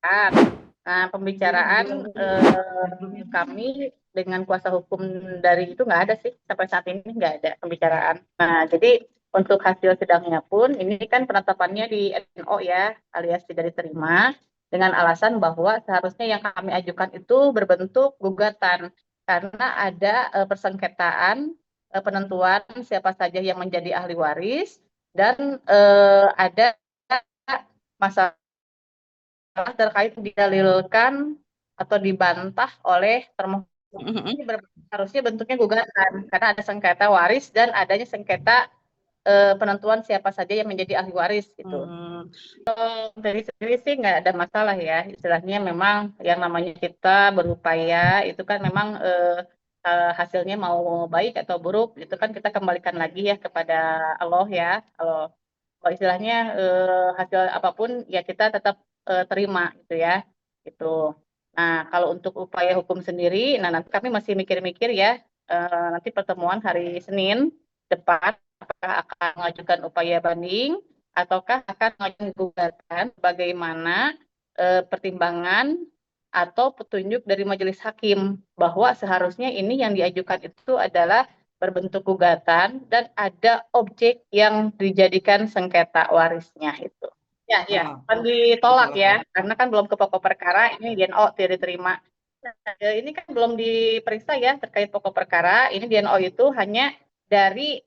pembicaraan. Nah, pembicaraan kami dengan kuasa hukum dari itu nggak ada sih, sampai saat ini nggak ada pembicaraan. Nah, jadi untuk hasil sidangnya pun ini kan penetapannya di NO ya, alias tidak diterima dengan alasan bahwa seharusnya yang kami ajukan itu berbentuk gugatan karena ada persengketaan penentuan siapa saja yang menjadi ahli waris dan ada masalah terkait didalilkan atau dibantah oleh termohon. Ini harusnya bentuknya gugatan karena ada sengketa waris dan adanya sengketa penentuan siapa saja yang menjadi ahli waris gitu. Dari sendiri sih nggak ada masalah ya, istilahnya memang yang namanya kita berupaya itu kan memang hasilnya mau baik atau buruk itu kan kita kembalikan lagi ya kepada Allah ya. Kalau istilahnya hasil apapun ya kita tetap terima gitu ya. Gitu. Nah, kalau untuk upaya hukum sendiri, nah nanti kami masih mikir-mikir ya, nanti pertemuan hari Senin depan, apakah akan mengajukan upaya banding, ataukah akan mengajukan gugatan, bagaimana pertimbangan atau petunjuk dari majelis hakim bahwa seharusnya ini yang diajukan itu adalah berbentuk gugatan dan ada objek yang dijadikan sengketa warisnya itu. Ya, ya, kan ditolak ya, karena kan belum ke pokok perkara, ini DNO tidak diterima. Nah, ini kan belum diperiksa ya terkait pokok perkara, ini DNO itu hanya dari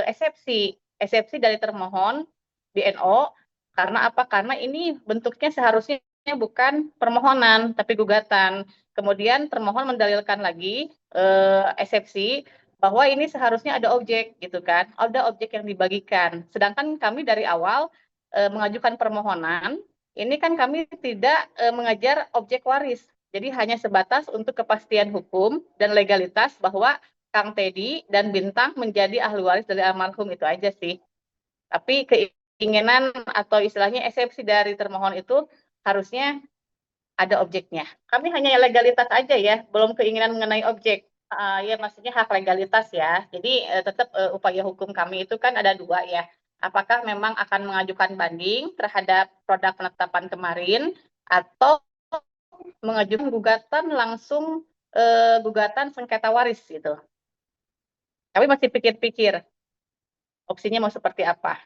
eksepsi dari termohon DNO, karena apa? Karena ini bentuknya seharusnya bukan permohonan, tapi gugatan. Kemudian termohon mendalilkan lagi eksepsi bahwa ini seharusnya ada objek gitu kan, ada objek yang dibagikan. Sedangkan kami dari awal mengajukan permohonan, ini kan kami tidak mengajar objek waris. Jadi hanya sebatas untuk kepastian hukum dan legalitas bahwa Kang Teddy dan Bintang menjadi ahli waris dari almarhum itu aja sih. Tapi keinginan atau istilahnya eksepsi dari termohon itu harusnya ada objeknya. Kami hanya legalitas aja ya, belum keinginan mengenai objek. Ya maksudnya hak legalitas ya. Jadi tetap upaya hukum kami itu kan ada dua ya. Apakah memang akan mengajukan banding terhadap produk penetapan kemarin atau mengajukan gugatan langsung gugatan sengketa waris gitu. Kami masih pikir-pikir opsinya mau seperti apa.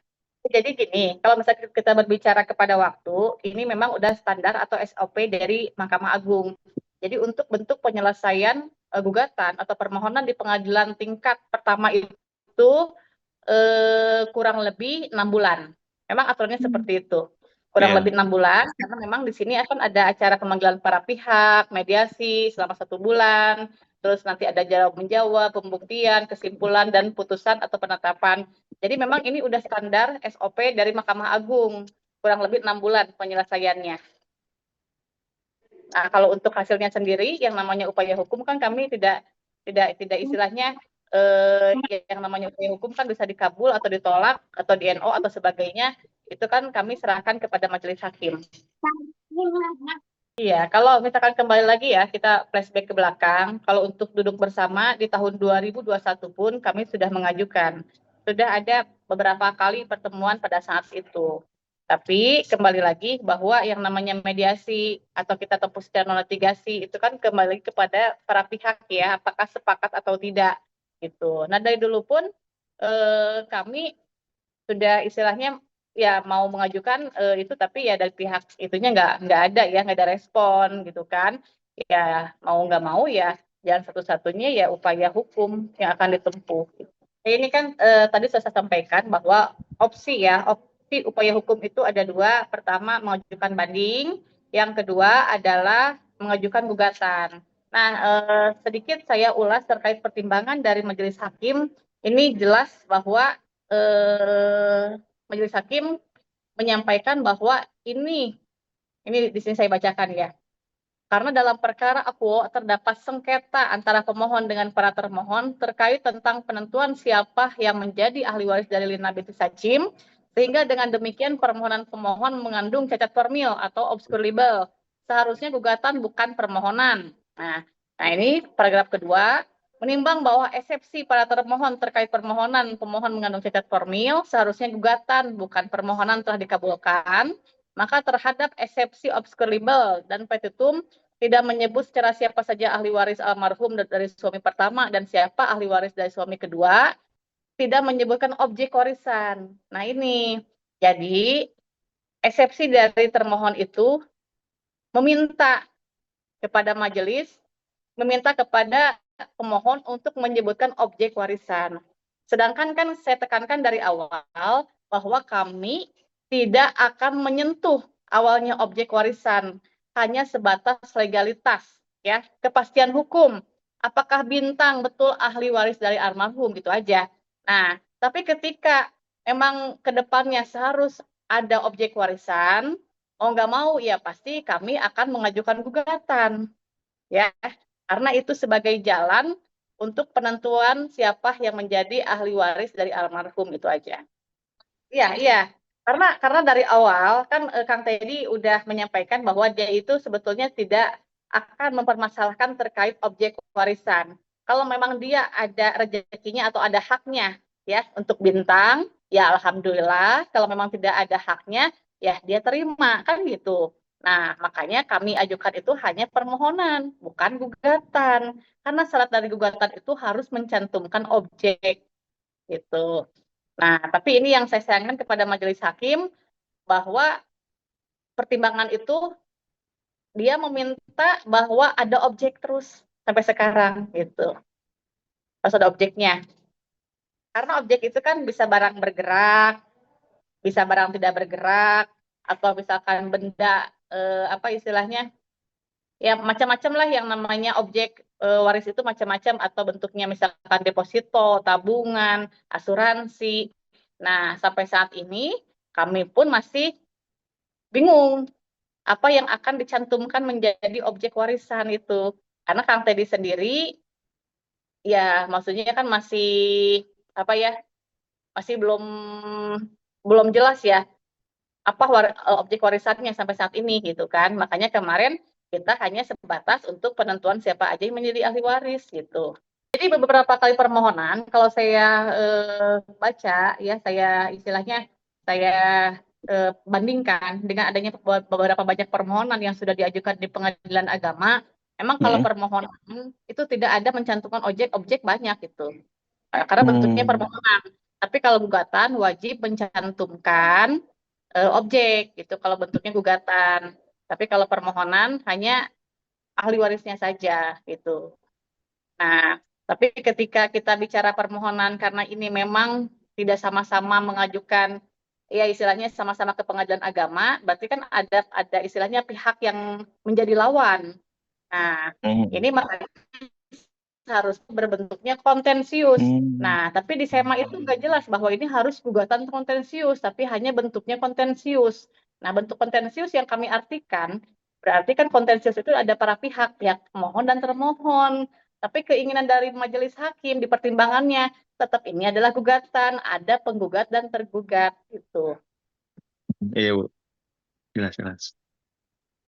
Jadi gini, kalau misalnya kita berbicara kepada waktu, ini memang udah standar atau SOP dari Mahkamah Agung. Jadi untuk bentuk penyelesaian gugatan atau permohonan di pengadilan tingkat pertama itu kurang lebih 6 bulan. Memang aturannya seperti itu. Kurang lebih 6 bulan, karena memang di sini akan ada acara pemanggilan para pihak, mediasi selama 1 bulan, terus nanti ada jawab menjawab, pembuktian, kesimpulan, dan putusan atau penetapan. Jadi memang ini udah standar SOP dari Mahkamah Agung, kurang lebih 6 bulan penyelesaiannya. Nah, kalau untuk hasilnya sendiri, yang namanya upaya hukum kan kami tidak istilahnya yang namanya upaya hukum kan bisa dikabul atau ditolak atau DNO atau sebagainya, itu kan kami serahkan kepada majelis hakim. Iya, kalau misalkan kembali lagi ya, kita flashback ke belakang, kalau untuk duduk bersama di tahun 2021 pun kami sudah mengajukan. Sudah ada beberapa kali pertemuan pada saat itu. Tapi kembali lagi bahwa yang namanya mediasi atau kita tempuh secara non litigasi itu kan kembali kepada para pihak ya, apakah sepakat atau tidak gitu. Nah, dari dulu pun kami sudah istilahnya ya mau mengajukan itu tapi ya dari pihak itunya nggak ada ya, nggak ada respon gitu kan. Ya mau nggak mau ya jalan satu-satunya ya upaya hukum yang akan ditempuh. Ini kan tadi saya sampaikan bahwa opsi upaya hukum itu ada dua. Pertama mengajukan banding, yang kedua adalah mengajukan gugatan. Nah, sedikit saya ulas terkait pertimbangan dari majelis hakim. Ini jelas bahwa majelis hakim menyampaikan bahwa ini di sini saya bacakan ya. Karena dalam perkara akuo terdapat sengketa antara pemohon dengan para termohon terkait tentang penentuan siapa yang menjadi ahli waris dari Lina binti Sachim, sehingga dengan demikian permohonan pemohon mengandung cacat formil atau obscure libel. Seharusnya gugatan bukan permohonan. Nah ini paragraf kedua, menimbang bahwa eksepsi para termohon terkait permohonan pemohon mengandung cacat formil, seharusnya gugatan bukan permohonan telah dikabulkan. maka terhadap eksepsi obscurable dan petitum tidak menyebut secara siapa saja ahli waris almarhum dari suami pertama dan siapa ahli waris dari suami kedua, tidak menyebutkan objek warisan. Nah ini, jadi eksepsi dari termohon itu meminta kepada majelis, meminta kepada pemohon untuk menyebutkan objek warisan. Sedangkan kan saya tekankan dari awal bahwa kami tidak akan menyentuh awalnya objek warisan, hanya sebatas legalitas, ya, kepastian hukum. Apakah Bintang betul ahli waris dari almarhum, gitu aja. Nah, tapi ketika memang kedepannya seharus ada objek warisan, mau nggak mau ya pasti kami akan mengajukan gugatan, ya, karena itu sebagai jalan untuk penentuan siapa yang menjadi ahli waris dari almarhum, itu aja. Iya, iya. Karena dari awal kan Kang Teddy udah menyampaikan bahwa dia itu sebetulnya tidak akan mempermasalahkan terkait objek warisan. Kalau memang dia ada rezekinya atau ada haknya ya untuk Bintang, ya alhamdulillah. Kalau memang tidak ada haknya, ya dia terima kan gitu. Nah, makanya kami ajukan itu hanya permohonan, bukan gugatan. Karena syarat dari gugatan itu harus mencantumkan objek gitu. Nah, tapi ini yang saya sayangkan kepada majelis hakim bahwa pertimbangan itu dia meminta bahwa ada objek terus sampai sekarang gitu. Harus ada objeknya. Karena objek itu kan bisa barang bergerak, bisa barang tidak bergerak, atau misalkan benda apa istilahnya? Ya macam-macam lah yang namanya objek waris itu macam-macam atau bentuknya misalkan deposito, tabungan, asuransi. Nah, sampai saat ini kami pun masih bingung apa yang akan dicantumkan menjadi objek warisan itu. Karena Kang Teddy sendiri, ya maksudnya kan masih apa ya, masih belum jelas ya apa objek warisannya sampai saat ini gitu kan. Makanya kemarin kita hanya sebatas untuk penentuan siapa aja yang menjadi ahli waris gitu. Jadi beberapa kali permohonan, kalau saya baca ya, saya istilahnya saya bandingkan dengan adanya beberapa banyak permohonan yang sudah diajukan di pengadilan agama, memang kalau Mm-mm. permohonan itu tidak ada mencantumkan objek-objek banyak gitu, karena bentuknya Hmm. permohonan. Tapi kalau gugatan wajib mencantumkan objek gitu, kalau bentuknya gugatan. Tapi kalau permohonan hanya ahli warisnya saja gitu. Nah, tapi ketika kita bicara permohonan karena ini memang tidak sama-sama mengajukan, ya istilahnya sama-sama ke pengadilan agama, berarti kan ada istilahnya pihak yang menjadi lawan. Nah, ini Hmm. makanya harus berbentuknya kontensius. Hmm. Nah, tapi di SEMA itu nggak jelas bahwa ini harus gugatan kontensius, tapi hanya bentuknya kontensius. Nah, bentuk kontensius yang kami artikan, berarti kan kontensius itu ada para pihak, pihak pemohon dan termohon. Tapi keinginan dari majelis hakim di pertimbangannya, tetap ini adalah gugatan, ada penggugat dan tergugat. Gitu. Iya, Bu. Jelas, jelas.